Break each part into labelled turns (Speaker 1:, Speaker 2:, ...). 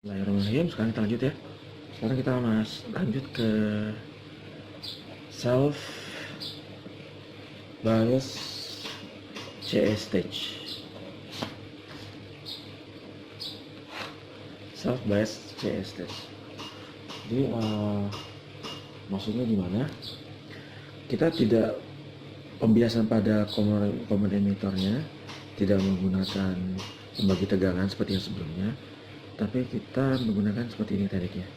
Speaker 1: Bismillahirrahmanirrahim. Sekarang kita lanjut ya. Sekarang kita lanjut ke self bias CS stage. Self bias CS stage. Jadi maksudnya gimana? Kita tidak pembiasan pada common emitornya, tidak menggunakan pembagi tegangan seperti yang sebelumnya, tapi kita menggunakan seperti ini tekniknya.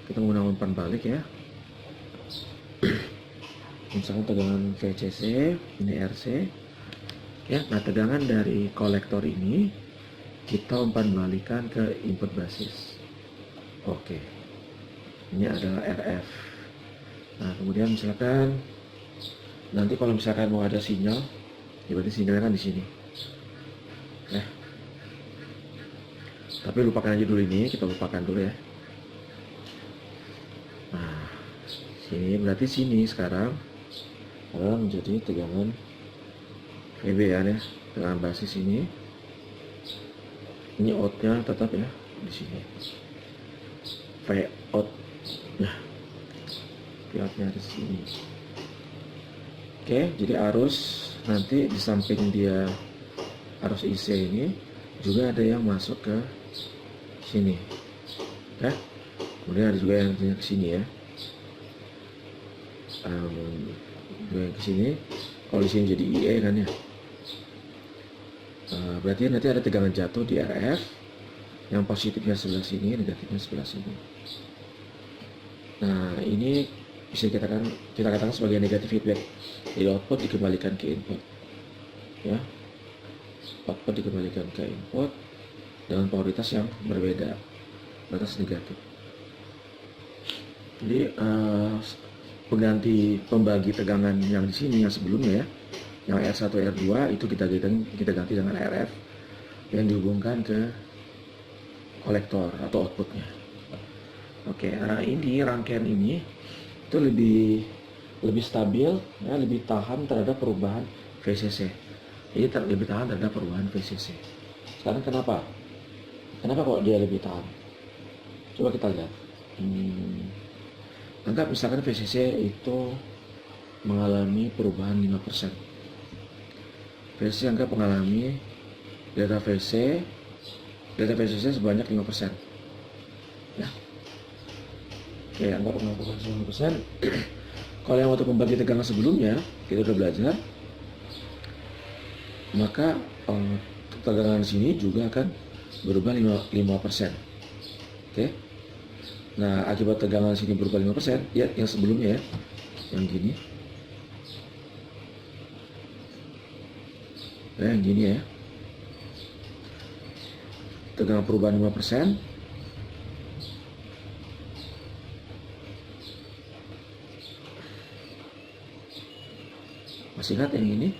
Speaker 1: Kita menggunakan umpan balik ya. Misalkan tegangan VCC, ini RC ya. Nah, tegangan dari kolektor ini kita umpan balikan ke input basis. Oke, ini adalah RF. Nah, kemudian misalkan nanti kalau misalkan mau ada sinyal, ya berarti sinyalnya kan di sini ya. Tapi lupakan aja dulu ini, kita lupakan dulu ya. Nah, sini berarti sini sekarang adalah menjadi tegangan VB ya, tegangan basis ini. Ini outnya tetap ya di sini. V out, nah, V outnya di sini. Oke, jadi arus nanti di samping dia arus IC ini juga ada yang masuk ke sini ya. Kemudian ada juga yang ke sini ya, juga yang ke sini. Kalau di sini jadi IE kan ya, berarti nanti ada tegangan jatuh di RF, yang positifnya sebelah sini, negatifnya sebelah sini. Nah, ini bisa kita katakan sebagai negatif feedback. Jadi output dikembalikan ke input ya, output dikembalikan ke input dengan polaritas yang berbeda, batas negatif. Jadi pengganti pembagi tegangan yang di sini yang sebelumnya ya, yang R1 R2 itu kita ganti dengan RF yang dihubungkan ke kolektor atau outputnya. Oke, nah ini rangkaian ini itu lebih stabil ya, lebih tahan terhadap perubahan VCC. Jadi lebih tahan terhadap perubahan VCC. Sekarang kenapa kok dia lebih tahan? Coba kita lihat. Anggap misalkan VCC itu mengalami perubahan 5%. VCC anggap mengalami delta VCC sebanyak 5% ya. Oke, anggap mengalami 5%. Kalau yang waktu pembagi tegangan sebelumnya kita udah belajar, maka tegangan sini juga akan berubah 5%. Oke. Nah, akibat tegangan sini berubah 5%, ya yang sebelumnya ya, yang gini. Yang gini ya. Tegangan perubahan 5%. Masih ingat yang ini?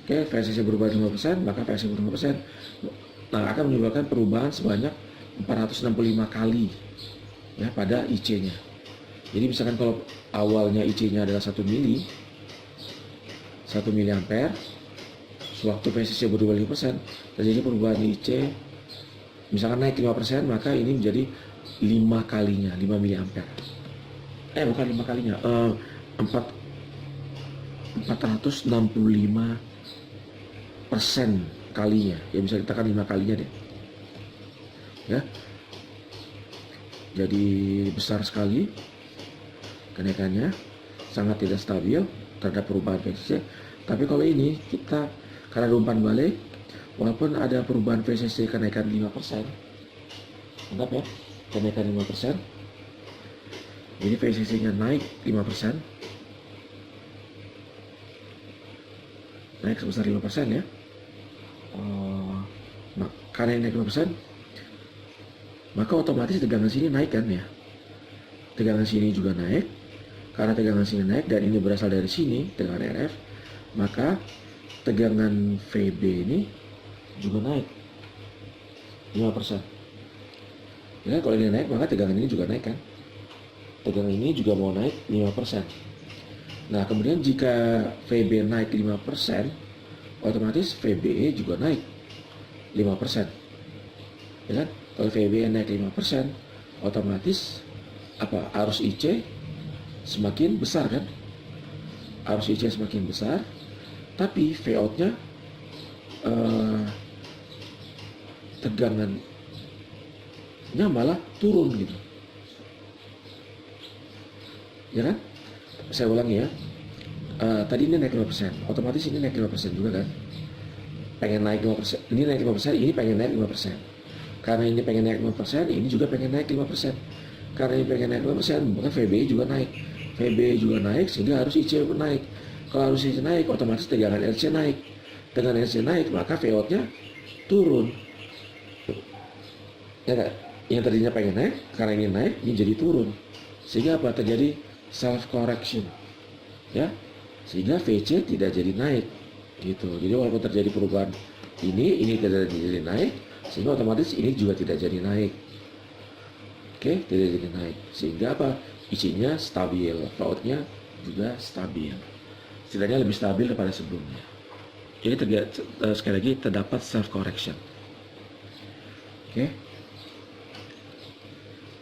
Speaker 1: Oke, VCC berubah 5%, maka VCC berubah 5%. Nah, akan menyebabkan perubahan sebanyak 465 kali ya pada IC-nya. Jadi misalkan kalau awalnya IC-nya adalah 1 miliampere, sewaktu VCC berubah 5%, terjadi perubahan IC misalkan naik 5%, maka ini menjadi 5 kalinya, 5 miliampere. Bukan 5 kalinya, 465% kalinya, ya bisa kita kan 5 kalinya deh ya. Jadi besar sekali kenaikannya, sangat tidak stabil terhadap perubahan VCC. Tapi kalau ini kita karena umpan balik, walaupun ada perubahan VCC kenaikan 5%, anggap ya kenaikan 5%, ini VCC nya naik 5%, naik sebesar 5% ya. Nah, karena naik 5%, maka otomatis tegangan sini naik kan ya. Tegangan sini juga naik. Karena tegangan sini naik dan ini berasal dari sini, tegangan RF, maka tegangan VB ini juga naik 5%. Ya, kalau ini naik, maka tegangan ini juga naik kan. Tegangan ini juga mau naik 5%. Nah, kemudian jika VB naik 5%, otomatis VBE juga naik 5%. Ya kan? Kalau VB naik 5%, otomatis apa? Arus IC semakin besar kan? Arus IC semakin besar, tapi V out-nya tegangannya malah turun gitu. Ya kan? Saya ulangi ya. Tadi ini naik 5%, otomatis ini naik 5% juga kan? Pengen naik 5%, ini naik 5%, ini pengen naik 5%. Karena ini pengen naik 5%, ini juga pengen naik 5%. Karena ini pengen naik 5%, maka VB juga naik. VB juga naik sehingga harus IC naik. Kalau harus IC naik, otomatis tegangan LC naik. Tegangan LC naik, maka V out-nya turun. Ya kan? Yang tadinya pengen naik, karena ini naik, ini jadi turun. Sehingga apa? Terjadi self correction. Ya. Sehingga VC tidak jadi naik. Gitu. Jadi walaupun terjadi perubahan ini tidak jadi naik, sehingga otomatis ini juga tidak jadi naik. Oke, tidak jadi naik. Sehingga apa? IC-nya stabil, V out-nya juga stabil. Setidaknya lebih stabil daripada sebelumnya. Jadi sekali lagi terdapat self correction. Oke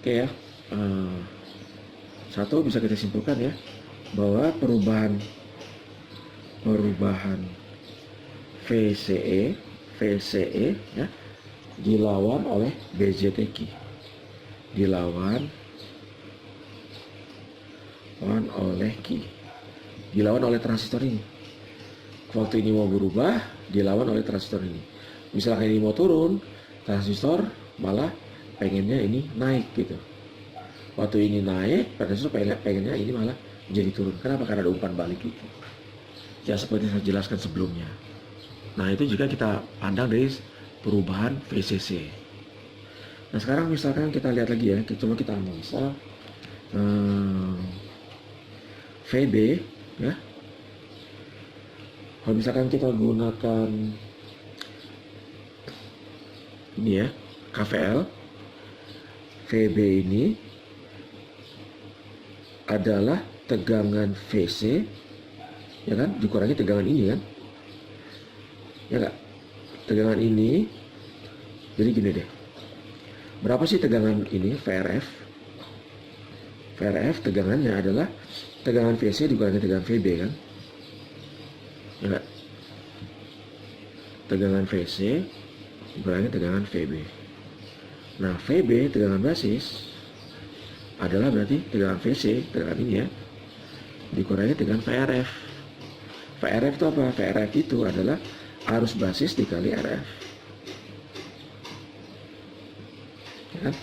Speaker 1: ya. Satu bisa kita simpulkan ya, bahwa perubahan VCE ya dilawan oleh BZT-Q, dilawan oleh transistor ini. Waktu ini mau berubah, dilawan oleh transistor ini. Misalkan ini mau turun, transistor malah pengennya ini naik gitu. Waktu ini naik, transistor pengennya ini malah menjadi turun. Kenapa? Karena ada umpan balik itu. Ya seperti saya jelaskan sebelumnya. Nah itu juga kita pandang dari perubahan VCC. Nah sekarang misalkan kita lihat lagi ya, coba kita analisa VB ya. Kalau misalkan kita gunakan ini ya, KVL, VB ini adalah tegangan VC ya kan, dikurangi tegangan ini kan, ya enggak, tegangan ini. Jadi gini deh, berapa sih tegangan ini VRF? VRF tegangannya adalah tegangan VC dikurangi tegangan VB kan, ya enggak, tegangan VC dikurangi tegangan VB. Nah VB tegangan basis adalah berarti tegangan VC, tegangan ini ya, dikurangi tegangan VRF. VRF itu apa? VRF itu adalah arus basis dikali RF. Ya kan?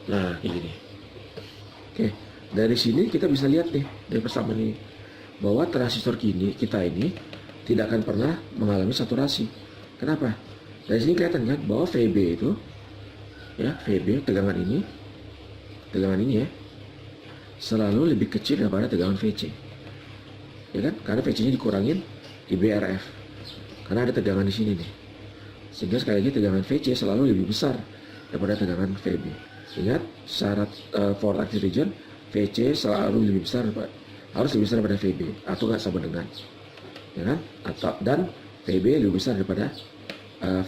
Speaker 1: Nah, kayak gini. Oke, dari sini kita bisa lihat nih, dari persamaan ini, bahwa transistor kita ini tidak akan pernah mengalami saturasi. Kenapa? Dari sini kelihatan kan bahwa VB itu, ya VB tegangan ini ya, selalu lebih kecil daripada tegangan VC. Ya kan? Karena VC-nya dikurangin IBRF. Karena ada tegangan di sini nih. Sehingga sekali lagi tegangan VC selalu lebih besar daripada tegangan VB. Ingat syarat forward active region, VC selalu lebih besar, harus lebih besar daripada VB atau nggak sama dengan, ya kan? Dan VB lebih besar daripada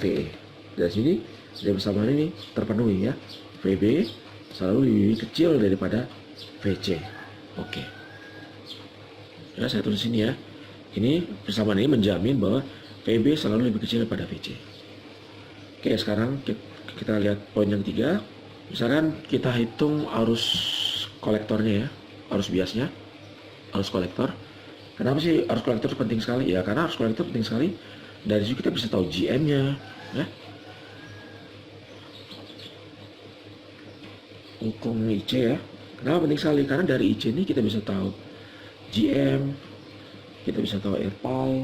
Speaker 1: VE. Dari sini dari persamaan ini terpenuhi ya. VB selalu lebih kecil daripada VC. Oke. Ya, saya tulis sini ya. Ini persamaan ini menjamin bahwa VB selalu lebih kecil daripada VC. Oke, sekarang kita lihat poin yang ketiga. Misalkan kita hitung arus kolektornya ya, arus biasnya, arus kolektor. Kenapa sih arus kolektor penting sekali? Ya karena arus kolektor penting sekali. Dari situ kita bisa tahu GM-nya, ya. Hitung IC ya. Kenapa penting sekali? Karena dari IC ini kita bisa tahu GM, kita bisa tahu RPI,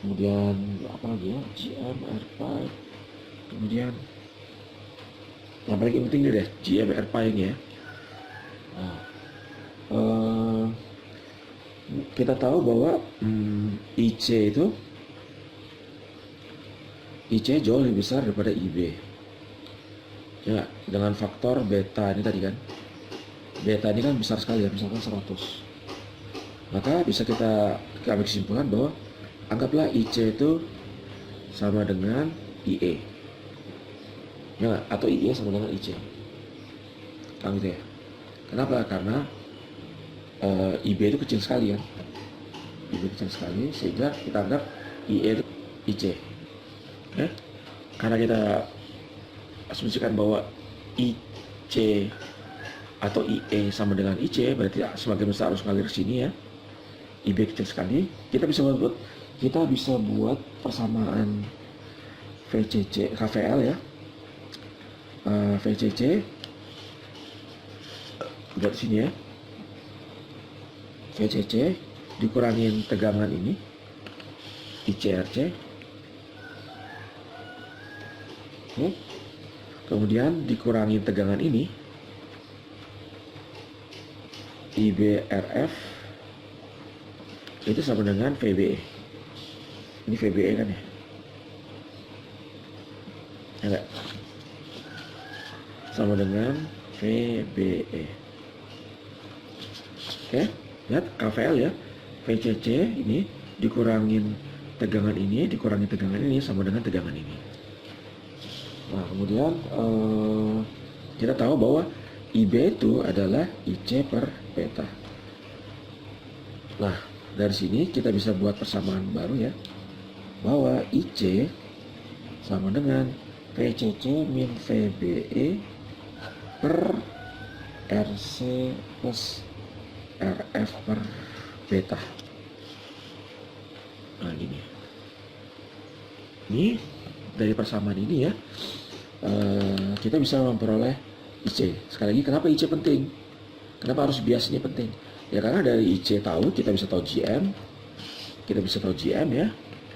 Speaker 1: kemudian apa lagi ya, GM, RPI, kemudian yang paling penting ini deh, GM, RPI ini ya. Nah, kita tahu bahwa IC jauh lebih besar daripada IB ya, dengan faktor beta ini tadi kan. Beta ini kan besar sekali ya, misalkan 100. Maka bisa kita ambil kesimpulan bahwa anggaplah IC itu sama dengan IE. Ya, atau IE sama dengan IC. Kalau gitu ya. Kenapa? Karena IB itu kecil sekali kan. IB kecil sekali sehingga kita anggap IE itu IC. Oke? Karena kita asumsikan bahwa IC atau IE sama dengan IC, berarti semakin besar arus ngalir sini ya. IB kecil sekali. Kita bisa buat persamaan VCC KVL ya. VCC buat sini ya. VCC dikurangin tegangan ini ICRC. Oke. Kemudian dikurangin tegangan ini IBRF itu sama dengan VBE. Ini VBE kan ya? Enggak. Sama dengan VBE. Oke, lihat KVL ya. VCC ini dikurangin tegangan ini, dikurangin tegangan ini sama dengan tegangan ini. Nah, kemudian kita tahu bahwa IB itu adalah IC per beta. Nah, dari sini kita bisa buat persamaan baru ya, bahwa IC sama dengan VCC min VBE per RC plus RF per beta. Nah, gini. Ini dari persamaan ini ya, kita bisa memperoleh IC. Sekali lagi, kenapa IC penting? Kenapa harus bias ini penting? Ya karena dari IC tahu, kita bisa tahu GM, kita bisa tahu GM ya,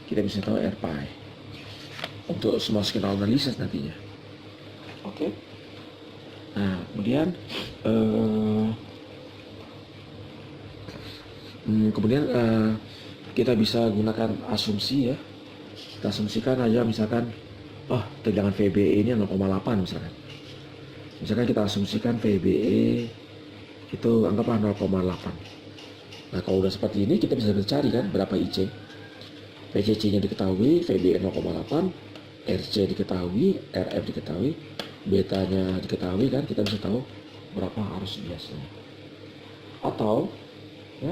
Speaker 1: kita bisa tahu RPI untuk small scale analysis nantinya. Oke. Nah, kemudian kita bisa gunakan asumsi ya. Kita asumsikan aja misalkan, tegangan VBE ini 0,8 misalkan. Misalkan kita asumsikan VBE itu anggaplah 0,8. Nah, kalau udah seperti ini kita bisa mencari kan berapa IC. VCC-nya diketahui, VBE 0,8, RC diketahui, RF diketahui, betanya diketahui kan, kita bisa tahu berapa arus biasnya. Atau ya,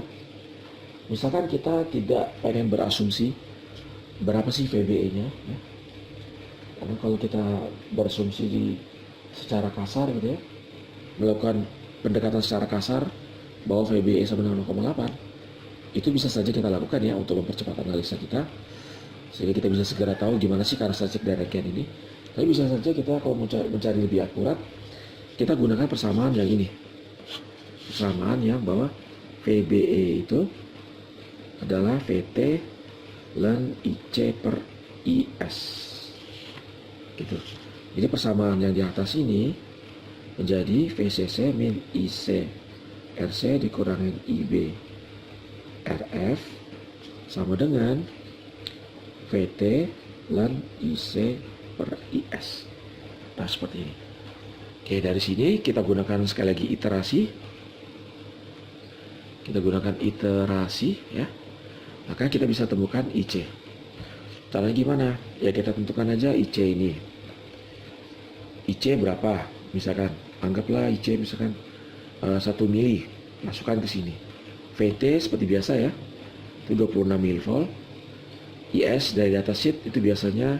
Speaker 1: misalkan kita tidak pengen berasumsi berapa sih VBE-nya ya. Karena kalau kita berasumsi secara kasar gitu ya, melakukan pendekatan secara kasar bahwa VBE sama dengan 0,8, itu bisa saja kita lakukan ya untuk mempercepat analisa kita, sehingga kita bisa segera tahu gimana sih karakteristik dari rangkaian ini. Tapi bisa saja kita kalau mencari lebih akurat, kita gunakan persamaan yang ini, persamaan yang bahwa VBE itu adalah VT ln IC per IS gitu. Jadi persamaan yang di atas ini menjadi VCC min IC RC dikurangin IB RF sama dengan VT ln IC per IS. Nah, seperti ini. Oke, dari sini kita gunakan sekali lagi iterasi. Kita gunakan iterasi ya. Maka kita bisa temukan IC. Caranya gimana? Ya kita tentukan aja IC ini. IC berapa? Misalkan anggaplah IC misalkan 1 mili, masukkan ke sini. VT seperti biasa ya, itu 26 mV. IS dari datasheet itu biasanya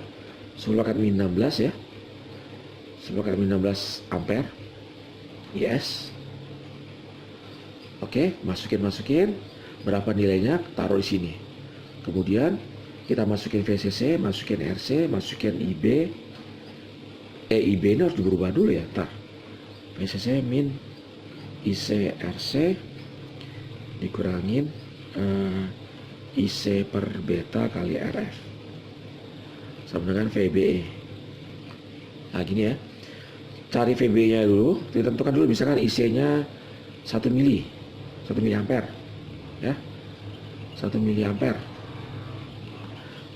Speaker 1: 10⁻16 ya, 10⁻16 ampere IS. Oke, masukin berapa nilainya, taruh di sini. Kemudian kita masukin VCC, masukin RC, masukin IB. IB ini harus berubah dulu ya, ntar. VCC min IC RC dikurangin IC per beta kali RF sama dengan VBE. Nah gini ya, cari VBE nya dulu, ditentukan dulu misalkan IC-nya 1 mili ampere ya, 1 mili ampere.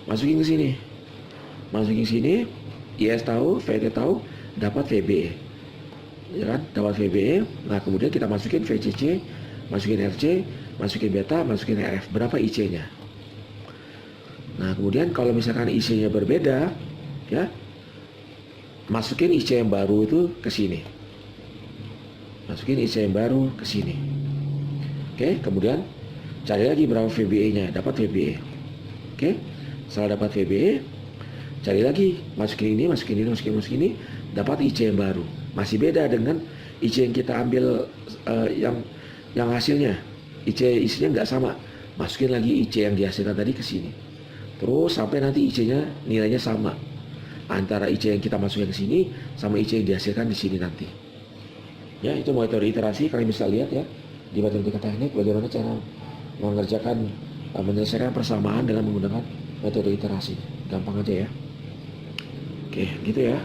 Speaker 1: Masukin ke sini, IS tahu, VT tahu, dapat VBE ya kan, dapat VBE. Nah kemudian kita masukin VCC, masukin RC, masukin beta, masukin RF, berapa IC-nya. Nah kemudian kalau misalkan IC-nya berbeda ya, masukin IC yang baru itu ke sini. Masukin IC yang baru ke sini. Oke, kemudian cari lagi berapa VBA-nya, dapat VBA. Oke, setelah dapat VBA, cari lagi, masukin ini, masukin ini, dapat IC yang baru. Masih beda dengan IC yang kita ambil yang hasilnya. IC isinya nggak sama. Masukin lagi IC yang dihasilkan tadi ke sini. Terus sampai nanti IC-nya nilainya sama antara IC yang kita masukkan ke sini sama IC yang dihasilkan di sini nanti. Ya, itu metode iterasi. Kalian bisa lihat ya di matematika teknik bagaimana cara mengerjakan menyelesaikan persamaan dengan menggunakan metode iterasi. Gampang aja ya. Oke, gitu ya.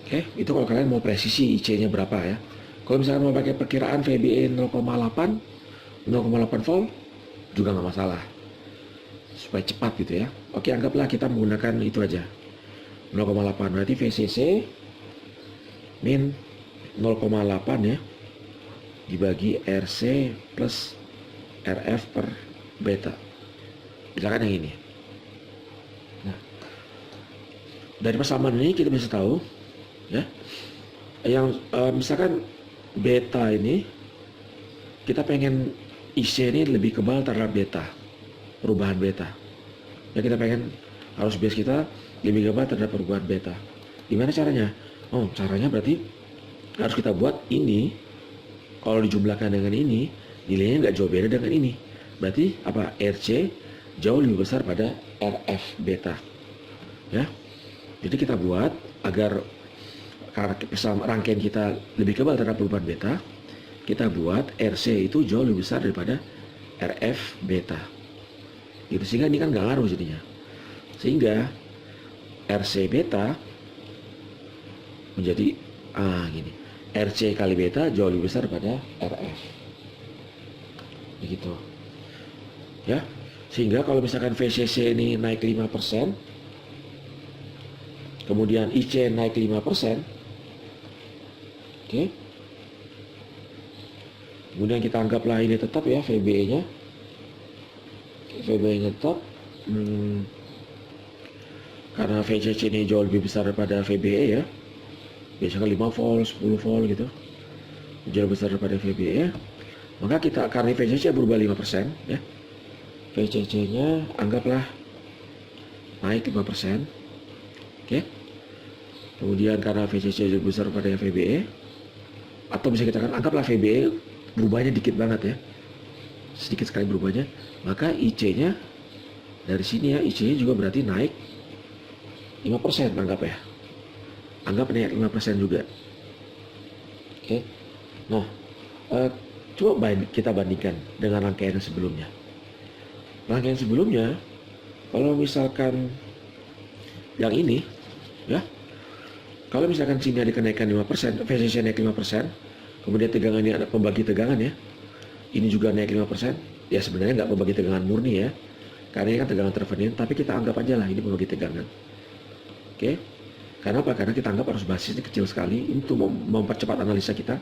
Speaker 1: Oke, itu kalau kalian mau presisi IC-nya berapa ya. Kalau misalkan mau pakai perkiraan VBA 0,8 volt juga nggak masalah, supaya cepat gitu ya. Oke, anggaplah kita menggunakan itu aja 0,8, berarti VCC min 0,8 ya dibagi RC plus RF per beta, misalkan yang ini. Nah, dari persamaan ini kita bisa tahu ya, yang misalkan beta ini kita pengen IC ini lebih kebal terhadap beta, perubahan beta ya, kita pengen arus bias kita lebih kebal terhadap perubahan beta. Gimana caranya? Oh, caranya berarti harus kita buat ini, kalau dijumlahkan dengan ini nilainya nggak jauh beda dengan ini, berarti apa, RC jauh lebih besar pada RF beta ya. Jadi kita buat agar rangkaian kita lebih kebal terhadap perubahan beta, kita buat RC itu jauh lebih besar daripada RF beta gitu, sehingga ini kan nggak ngaruh jadinya, sehingga RC beta menjadi gini, RC kali beta jauh lebih besar daripada RF begitu ya. Sehingga kalau misalkan VCC ini naik 5%, kemudian IC naik 5%, oke, kemudian kita anggaplah ini tetap ya VBA-nya. VBA-nya tetap. Karena VCC ini jauh lebih besar daripada VBA ya. Biasanya 5 volt, 10 volt gitu. Jauh lebih besar daripada VBA. Maka kita, karena VCC berubah 5% ya. VCC-nya anggaplah naik 5%. Oke. Kemudian karena VCC lebih besar daripada VBA, atau bisa kita anggaplah VBA berubahnya dikit banget ya, sedikit sekali berubahnya, maka IC-nya dari sini ya, IC-nya juga berarti naik 5%, anggap ya, anggap naik 5% juga. Oke. Nah, coba kita bandingkan dengan rangkaian sebelumnya. Rangkaian sebelumnya, kalau misalkan yang ini ya, kalau misalkan sini ada kenaikan 5%, VCC naik 5%, kemudian tegangan ini ada pembagi tegangan ya, ini juga naik 5%, ya sebenarnya nggak pembagi tegangan murni ya, karena ini kan tegangan tervenir, tapi kita anggap aja lah ini pembagi tegangan. Oke, karena apa? Karena kita anggap arus basisnya kecil sekali, untuk mempercepat analisa kita.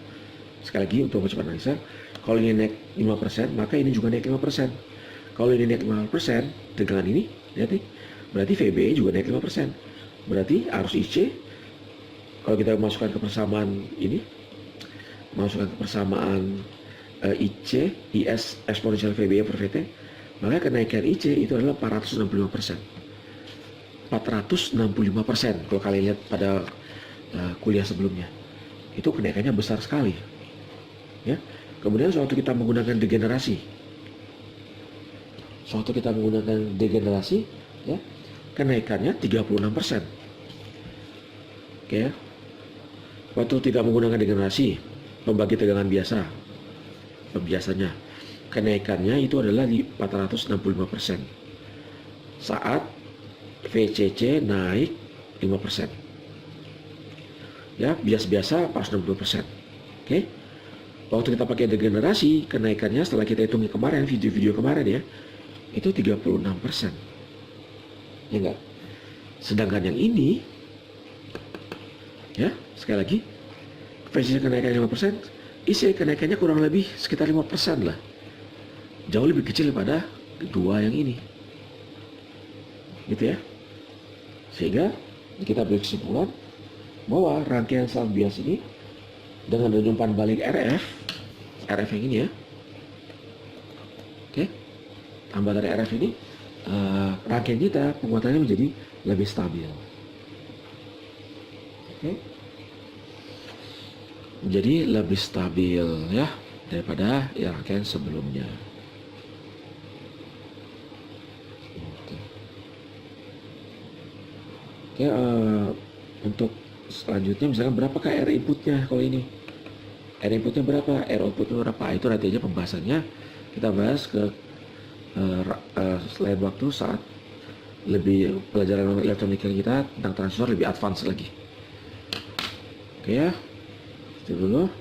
Speaker 1: Sekali lagi, untuk mempercepat analisa, kalau ini naik 5%, maka ini juga naik 5%. Kalau ini naik 5%, tegangan ini, lihat nih, berarti VBA juga naik 5%. Berarti arus IC, kalau kita masukkan ke persamaan ini, masukkan ke persamaan IC, IS eksponensial VBA per VT, maka kenaikan IC itu adalah 465%. 465% kalau kalian lihat pada kuliah sebelumnya. Itu kenaikannya besar sekali. Ya. Kemudian sewaktu kita menggunakan degenerasi, ya, kenaikannya 36%. Oke ya. Waktu tidak menggunakan degenerasi, pembagi tegangan biasanya, kenaikannya itu adalah di 465%. Saat VCC naik 5%. Ya, biasa 462%. Oke. Waktu kita pakai degenerasi, kenaikannya setelah kita hitung kemarin, video-video kemarin ya, itu 36%. Ya enggak? Sedangkan yang ini, ya, sekali lagi, VCC kenaikannya 5%, IC kenaikannya kurang lebih sekitar 5% lah. Jauh lebih kecil daripada kedua yang ini. Gitu ya. Sehingga kita berkesimpulan bahwa rangkaian salat bias ini dengan umpan balik RF yang ini ya, oke, tambah dari RF ini, rangkaian kita penguatannya menjadi lebih stabil, oke, menjadi lebih stabil ya daripada ya rangkaian sebelumnya. Oke, untuk selanjutnya misalkan berapakah R inputnya kalau ini? R inputnya berapa? R outputnya berapa? Itu nanti aja pembahasannya kita bahas ke selain waktu saat lebih pelajaran elektronika kita tentang transistor lebih advance lagi. Oke ya, itu dulu.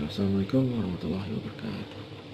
Speaker 1: Assalamualaikum warahmatullahi wabarakatuh.